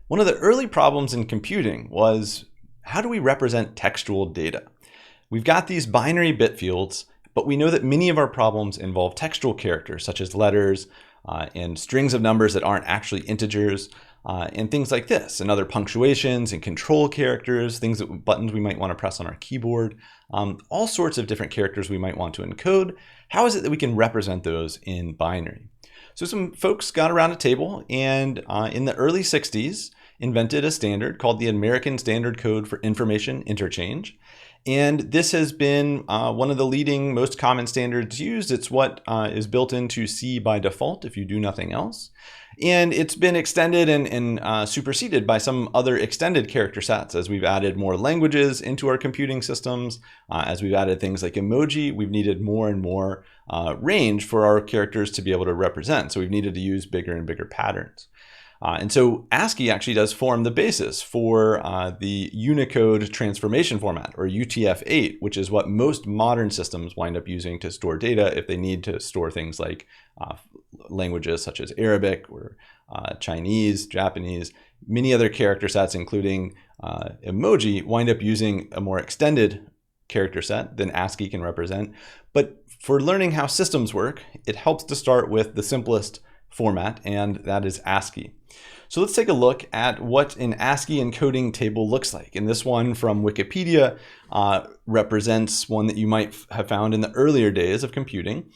One of the early problems in computing was, how do we represent textual data? We've got these binary bit fields, but we know that many of our problems involve textual characters such as letters and strings of numbers that aren't actually integers and things like this, and other punctuations and control characters, buttons we might want to press on our keyboard, all sorts of different characters we might want to encode. How is it that we can represent those in binary? So some folks got around a table and in the early 60s invented a standard called the American Standard Code for Information Interchange. And this has been one of the leading, most common standards used. It's what is built into C by default if you do nothing else. And it's been extended and superseded by some other extended character sets as we've added more languages into our computing systems. As we've added things like emoji, we've needed more and more range for our characters to be able to represent. So we've needed to use bigger and bigger patterns. And so ASCII actually does form the basis for the Unicode transformation format, or UTF-8, which is what most modern systems wind up using to store data if they need to store things like languages such as Arabic or Chinese, Japanese. Many other character sets, including emoji, wind up using a more extended character set than ASCII can represent. But for learning how systems work, it helps to start with the simplest format, and that is ASCII. So let's take a look at what an ASCII encoding table looks like. And this one from Wikipedia represents one that you might have found in the earlier days of computing.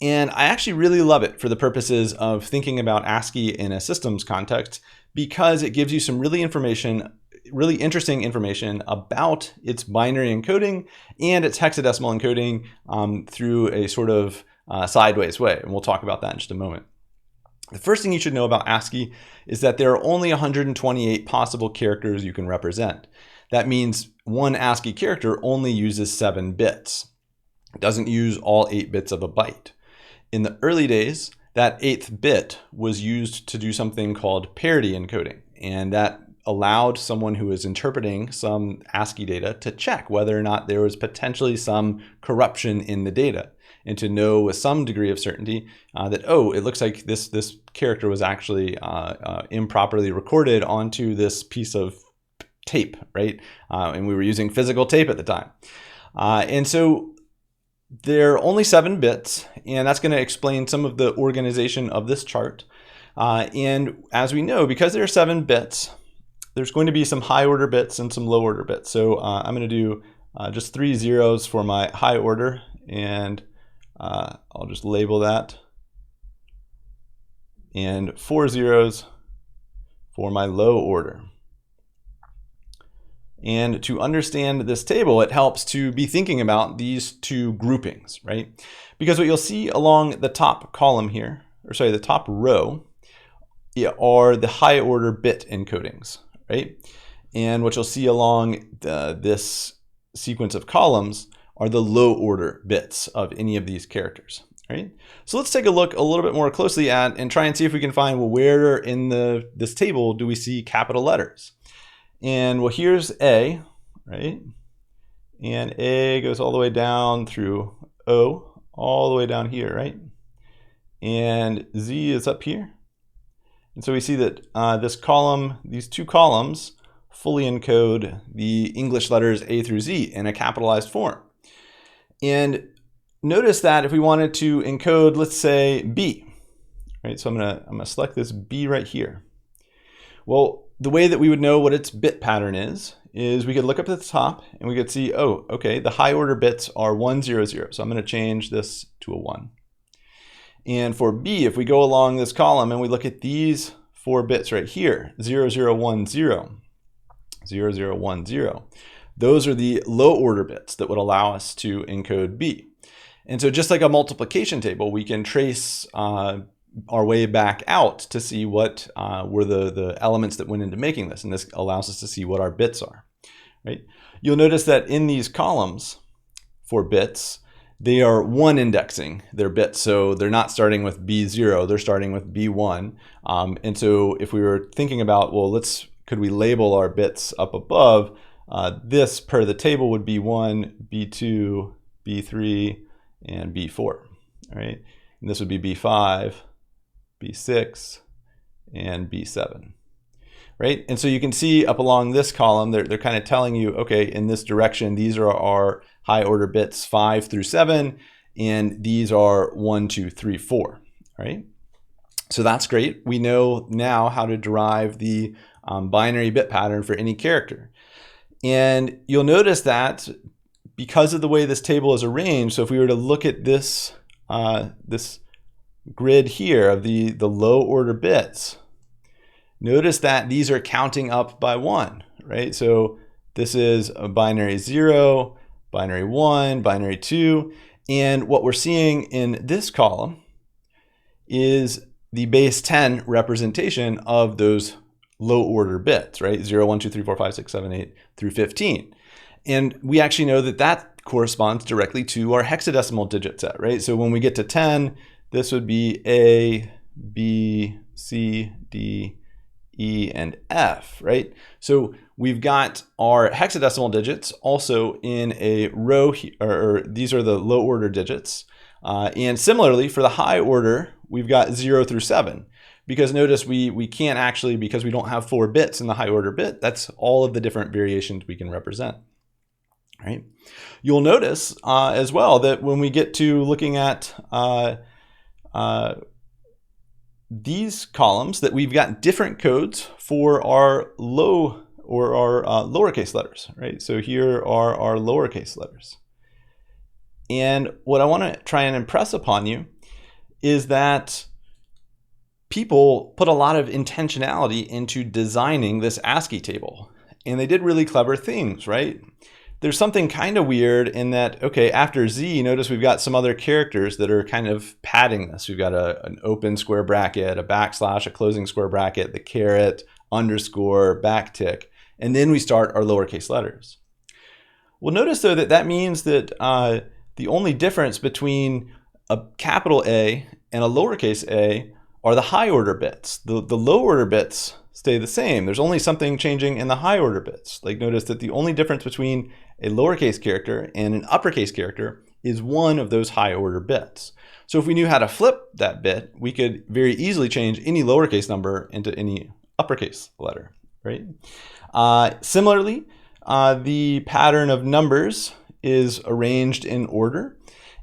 And I actually really love it for the purposes of thinking about ASCII in a systems context, because it gives you some really interesting information about its binary encoding and its hexadecimal encoding through a sort of sideways way. And we'll talk about that in just a moment. The first thing you should know about ASCII is that there are only 128 possible characters you can represent. That means one ASCII character only uses 7 bits. It doesn't use all 8 bits of a byte. In the early days, that 8th bit was used to do something called parity encoding, and that allowed someone who was interpreting some ASCII data to check whether or not there was potentially some corruption in the data, and to know with some degree of certainty that, oh, it looks like this character was actually improperly recorded onto this piece of tape, right? And we were using physical tape at the time. And so there are only 7 bits, and that's going to explain some of the organization of this chart. And as we know, because there are 7 bits, there's going to be some high order bits and some low order bits. So I'm going to do just 3 zeros for my high order, and I'll just label that, and 4 zeros for my low order. And to understand this table, it helps to be thinking about these two groupings, right? Because what you'll see along the top column here, or sorry, the top row, are the high order bit encodings, right? And what you'll see along this sequence of columns are the low order bits of any of these characters, right? So let's take a look a little bit more closely at and try and see if we can find, well, where in this table do we see capital letters? And well, here's A, right? And A goes all the way down through O, all the way down here, right? And Z is up here. And so we see that these two columns fully encode the English letters A through Z in a capitalized form. And notice that if we wanted to encode, let's say B, right? So I'm gonna select this B right here. Well, the way that we would know what its bit pattern is we could look up at the top and we could see, oh, okay, the high order bits are 1, 0, 0. So I'm going to change this to a 1. And for B, if we go along this column and we look at these 4 bits right here, 0, 0, 1, 0, 0, 0, 1, 0, those are the low order bits that would allow us to encode B. And so just like a multiplication table, we can trace our way back out to see what were the elements that went into making this. And this allows us to see what our bits are, right? You'll notice that in these columns for bits, they are 1 indexing their bits. So they're not starting with B0, they're starting with B1. And so if we were thinking about, well, could we label our bits up above, this per the table would be B1, B2, B3, and B4, all right? And this would be B5, B6, and B7. right? And so you can see up along this column, they're kind of telling you, okay, in this direction, these are our high order bits 5 through 7, and these are 1, 2, 3, 4, right? So that's great. We know now how to derive the binary bit pattern for any character. And you'll notice that because of the way this table is arranged, so if we were to look at this, this grid here of the low order bits, notice that these are counting up by 1, right? So this is a binary 0, binary 1, binary 2. And what we're seeing in this column is the base 10 representation of those low order bits, right? 0, 1, 2, 3, 4, 5, 6, 7, 8 through 15. And we actually know that that corresponds directly to our hexadecimal digit set, right? So when we get to 10, this would be A, B, C, D, E, and F, right? So we've got our hexadecimal digits also in a row here, or these are the low order digits. And similarly for the high order, we've got 0 through 7. Because notice we can't actually, because we don't have 4 bits in the high order bit, that's all of the different variations we can represent, right? You'll notice as well that when we get to looking at these columns, that we've got different codes for our low or our lowercase letters, right? So here are our lowercase letters. And what I want to try and impress upon you is that people put a lot of intentionality into designing this ASCII table, and they did really clever things, right? There's something kind of weird in that, okay, after Z, notice we've got some other characters that are kind of padding this. We've got an open square bracket, a backslash, a closing square bracket, the caret, underscore, backtick, and then we start our lowercase letters. Well, notice though that means that the only difference between a capital A and a lowercase a are the high order bits. The low order bits stay the same. There's only something changing in the high order bits. Like notice that the only difference between a lowercase character and an uppercase character is one of those high order bits. So if we knew how to flip that bit, we could very easily change any lowercase number into any uppercase letter, right? Similarly, the pattern of numbers is arranged in order.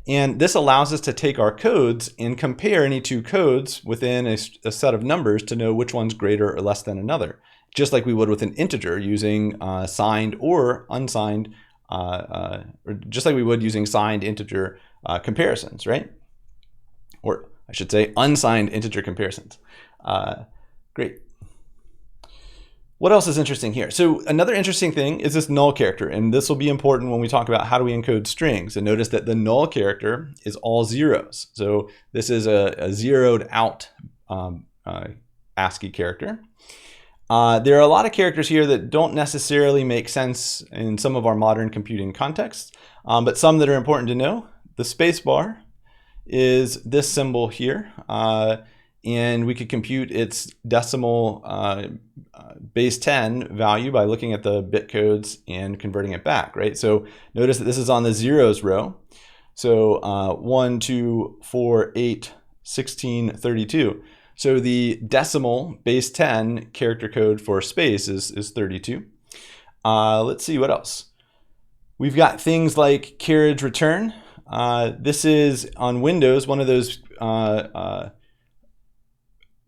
And this allows us to take our codes and compare any two codes within a set of numbers to know which one's greater or less than another, just like we would with an integer using signed or unsigned, or just like we would using signed integer comparisons, right? Or I should say unsigned integer comparisons. Great. What else is interesting here? So another interesting thing is this null character, and this will be important when we talk about how do we encode strings. And notice that the null character is all zeros. So this is a zeroed out ASCII character. There are a lot of characters here that don't necessarily make sense in some of our modern computing contexts, but some that are important to know. The space bar is this symbol here. And we could compute its decimal base 10 value by looking at the bit codes and converting it back, right? So notice that this is on the zeros row. So 1, 2, 4, 8, 16, 32. So the decimal base 10 character code for space is 32. Let's see what else. We've got things like carriage return. This is on Windows, one of those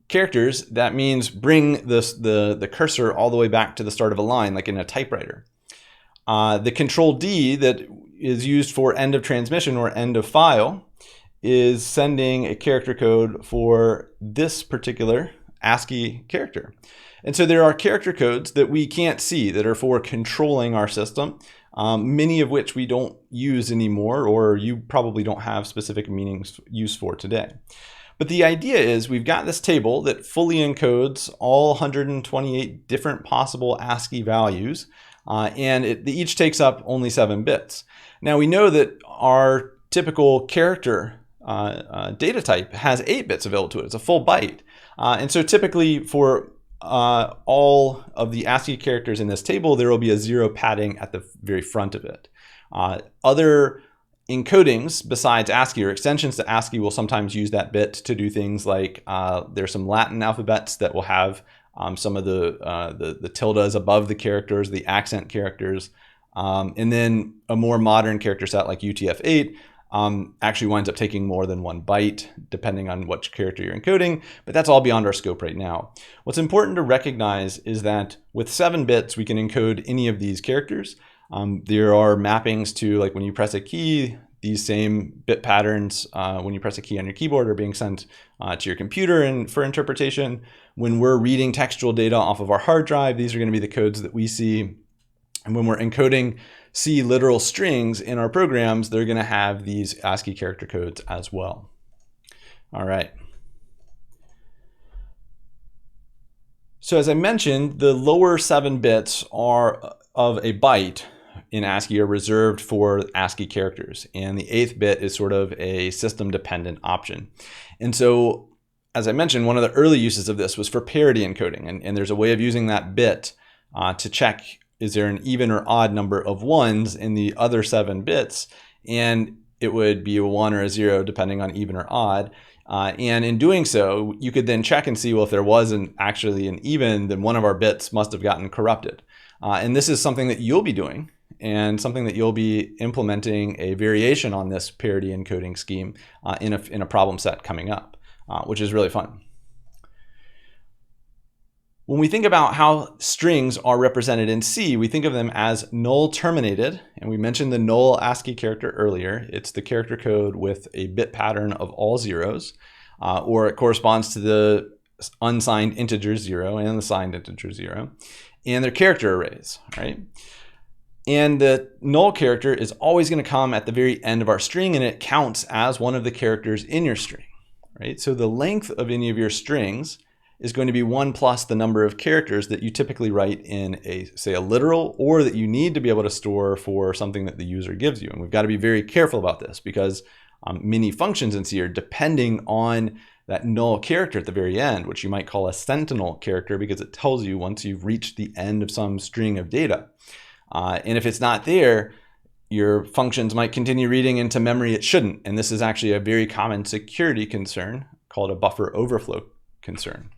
characters that means bring the cursor all the way back to the start of a line, like in a typewriter. The control D that is used for end of transmission or end of file is sending a character code for this particular ASCII character. And so there are character codes that we can't see that are for controlling our system, many of which we don't use anymore, or you probably don't have specific meanings used for today. But the idea is we've got this table that fully encodes all 128 different possible ASCII values, and it each takes up only 7 bits. Now we know that our typical character data type has 8 bits available to it. It's a full byte. And so typically for all of the ASCII characters in this table, there will be a 0 padding at the very front of it. Other encodings besides ASCII or extensions to ASCII will sometimes use that bit to do things like there's some Latin alphabets that will have some of the tildes above the characters, the accent characters. And then a more modern character set like UTF-8 actually winds up taking more than 1 byte, depending on which character you're encoding, but that's all beyond our scope right now. What's important to recognize is that with 7 bits, we can encode any of these characters. There are mappings to, like when you press a key, these same bit patterns, when you press a key on your keyboard, are being sent to your computer and for interpretation. When we're reading textual data off of our hard drive, these are going to be the codes that we see. And when we're encoding C literal strings in our programs, they're going to have these ASCII character codes as well. All right. So as I mentioned, the lower 7 bits are of a byte in ASCII are reserved for ASCII characters. And the 8th bit is sort of a system dependent option. And so, as I mentioned, one of the early uses of this was for parity encoding. And there's a way of using that bit to check, is there an even or odd number of 1s in the other 7 bits? And it would be a 1 or a 0 depending on even or odd. And in doing so, you could then check and see, well, if there wasn't actually an even, then one of our bits must have gotten corrupted. And this is something that you'll be doing, and something that you'll be implementing a variation on this parity encoding scheme in a problem set coming up, which is really fun. When we think about how strings are represented in C, we think of them as null terminated. And we mentioned the null ASCII character earlier. It's the character code with a bit pattern of all zeros, or it corresponds to the unsigned integer 0 and the signed integer 0. And they're character arrays, right? And the null character is always going to come at the very end of our string, and it counts as one of the characters in your string, right? So the length of any of your strings is going to be 1 plus the number of characters that you typically write in say a literal, or that you need to be able to store for something that the user gives you. And we've got to be very careful about this, because many functions in C are depending on that null character at the very end, which you might call a sentinel character, because it tells you once you've reached the end of some string of data. And if it's not there, your functions might continue reading into memory it shouldn't. And this is actually a very common security concern called a buffer overflow concern.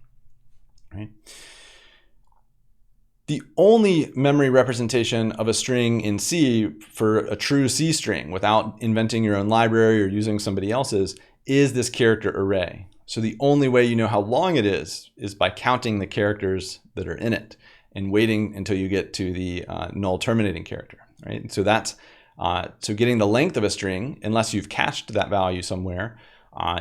Right? The only memory representation of a string in C for a true C string, without inventing your own library or using somebody else's, is this character array. So the only way you know how long it is by counting the characters that are in it and waiting until you get to the null terminating character. Right? And so that's so getting the length of a string, unless you've cached that value somewhere,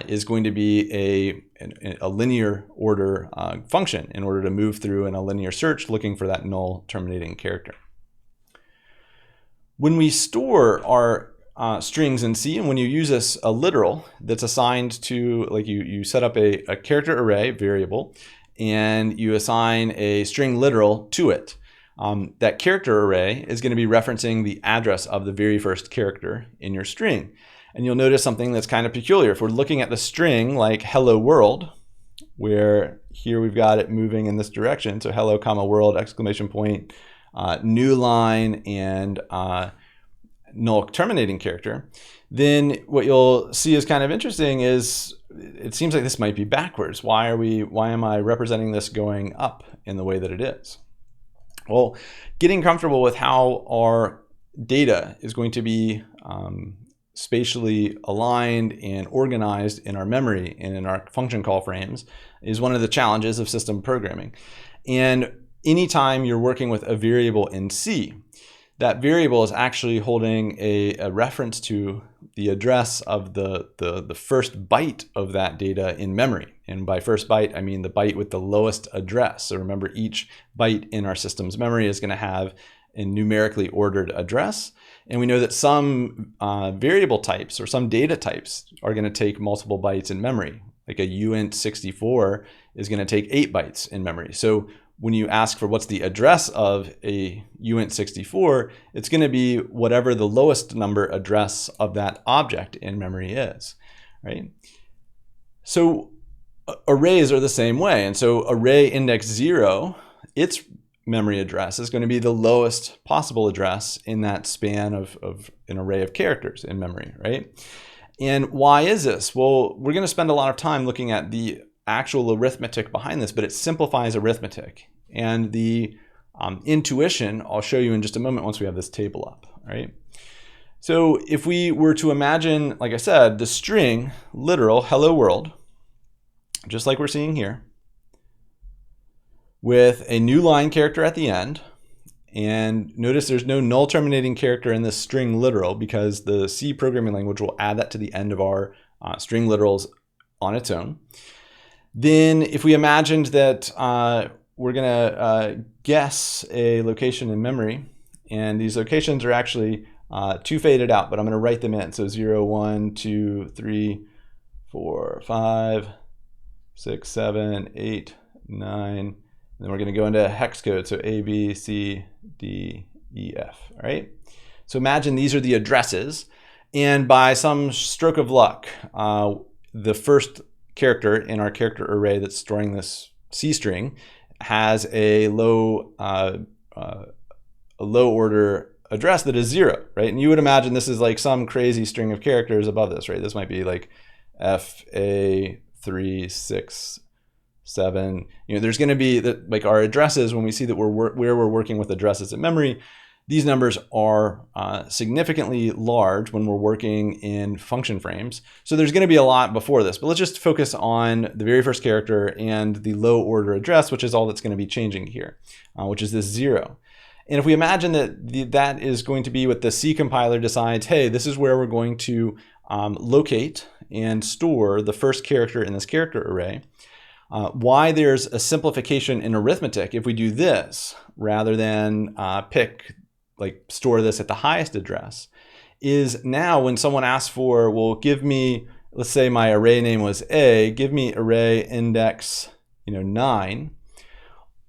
is going to be a linear order function in order to move through in a linear search looking for that null terminating character. When we store our strings in C, and when you use a literal that's assigned to, like you set up a character array variable and you assign a string literal to it, that character array is going to be referencing the address of the very first character in your string. And you'll notice something that's kind of peculiar. If we're looking at the string like hello world, where here we've got it moving in this direction, so hello comma world exclamation point, new line, and null terminating character, then what you'll see is kind of interesting is it seems like this might be backwards. Why am I representing this going up in the way that it is? Well, getting comfortable with how our data is going to be spatially aligned and organized in our memory and in our function call frames is one of the challenges of system programming. And anytime you're working with a variable in C, that variable is actually holding a reference to the address of the first byte of that data in memory. And by first byte, I mean the byte with the lowest address. So remember, each byte in our system's memory is going to have a numerically ordered address. And we know that some variable types or some data types are going to take multiple bytes in memory. Like a uint64 is going to take 8 bytes in memory. So when you ask for what's the address of a uint64, it's going to be whatever the lowest number address of that object in memory is, right? So arrays are the same way. And so array index 0, its memory address is going to be the lowest possible address in that span of an array of characters in memory, right? And why is this? Well, we're going to spend a lot of time looking at the actual arithmetic behind this, but it simplifies arithmetic. And the intuition, I'll show you in just a moment once we have this table up, right? So if we were to imagine, like I said, the string literal hello world, just like we're seeing here, with a new line character at the end, and notice there's no null terminating character in this string literal because the C programming language will add that to the end of our string literals on its own. Then if we imagined that we're gonna guess a location in memory, and these locations are actually two faded out, but I'm gonna write them in. So 0, 1, 2, 3, 4, 5, 6, 7, 8, 9, and then we're gonna go into hex code. So A, B, C, D, E, F, all right? So imagine these are the addresses, and by some stroke of luck, the first character in our character array that's storing this C string has a low order address that is 0, right? And you would imagine this is like some crazy string of characters above this, right? This might be like F, A, 3, 6, 7. You know, there's going to be like our addresses when we see that where we're working with addresses in memory. These numbers are significantly large when we're working in function frames. So there's going to be a lot before this, but let's just focus on the very first character and the low order address, which is all that's going to be changing here, which is this 0. And if we imagine that that is going to be what the C compiler decides, hey, this is where we're going to locate and store the first character in this character array. Why there's a simplification in arithmetic if we do this rather than store this at the highest address is now when someone asks for, well, give me, let's say my array name was A, give me array index 9.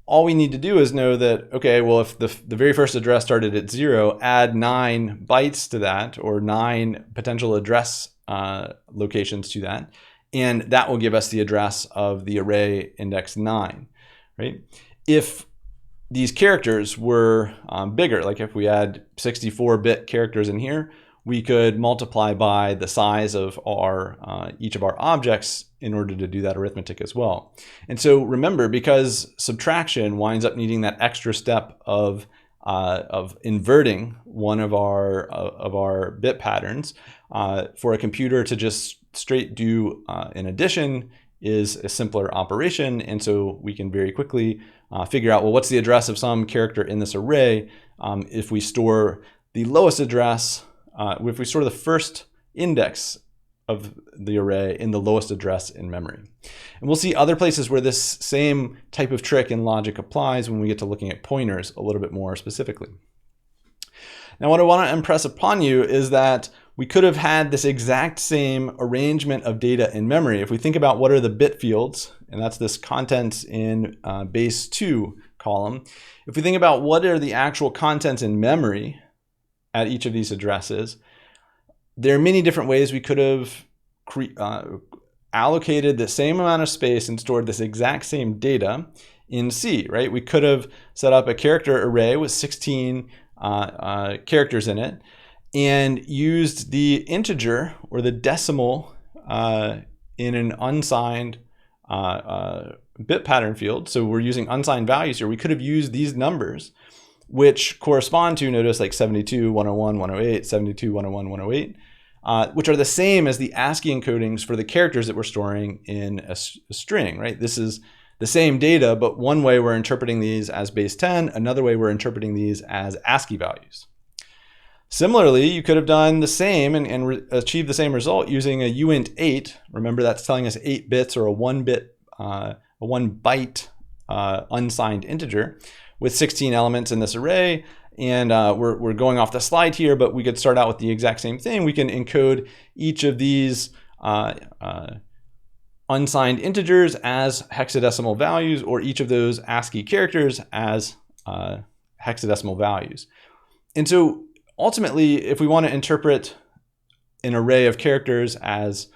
All we need to do is know that, okay, well, if the very first address started at 0, add 9 bytes to that, or 9 potential address locations to that, and that will give us the address of the array index 9, right? If these characters were bigger, like if we had 64-bit characters in here, we could multiply by the size of our each of our objects in order to do that arithmetic as well. And so remember, because subtraction winds up needing that extra step of inverting one of our bit patterns, for a computer to just straight do an addition is a simpler operation, and so we can very quickly figure out, well, what's the address of some character in this array if we store the lowest address, if we store the first index of the array in the lowest address in memory. And we'll see other places where this same type of trick in logic applies when we get to looking at pointers a little bit more specifically. Now, what I want to impress upon you is that we could have had this exact same arrangement of data in memory. If we think about what are the bit fields, and that's this contents in base 2 column. If we think about what are the actual contents in memory at each of these addresses, there are many different ways we could have allocated the same amount of space and stored this exact same data in C, right? We could have set up a character array with 16 characters in it and used the integer or the decimal in an unsigned bit pattern field. So we're using unsigned values here. We could have used these numbers, which correspond to, notice, like 72, 101, 108, 72, 101, 108, which are the same as the ASCII encodings for the characters that we're storing in a string, right? This is the same data, but one way we're interpreting these as base 10, another way we're interpreting these as ASCII values. Similarly, you could have done the same and achieved the same result using a uint 8. Remember, that's telling us 8 bits or a 1 byte unsigned integer with 16 elements in this array. And we're going off the slide here, but we could start out with the exact same thing. We can encode each of these unsigned integers as hexadecimal values, or each of those ASCII characters as hexadecimal values. And so ultimately, if we want to interpret an array of characters as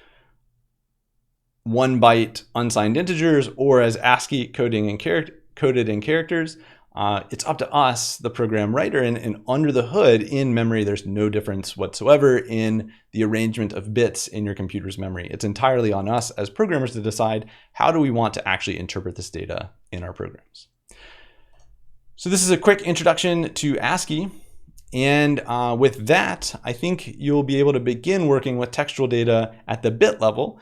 1 byte unsigned integers or as ASCII coded in characters, it's up to us, the program writer, and under the hood in memory, there's no difference whatsoever in the arrangement of bits in your computer's memory. It's entirely on us as programmers to decide how do we want to actually interpret this data in our programs. So this is a quick introduction to ASCII. And with that, I think you'll be able to begin working with textual data at the bit level,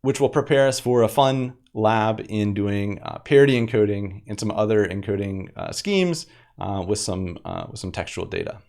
which will prepare us for a fun lab in doing parity encoding and some other encoding schemes with some textual data.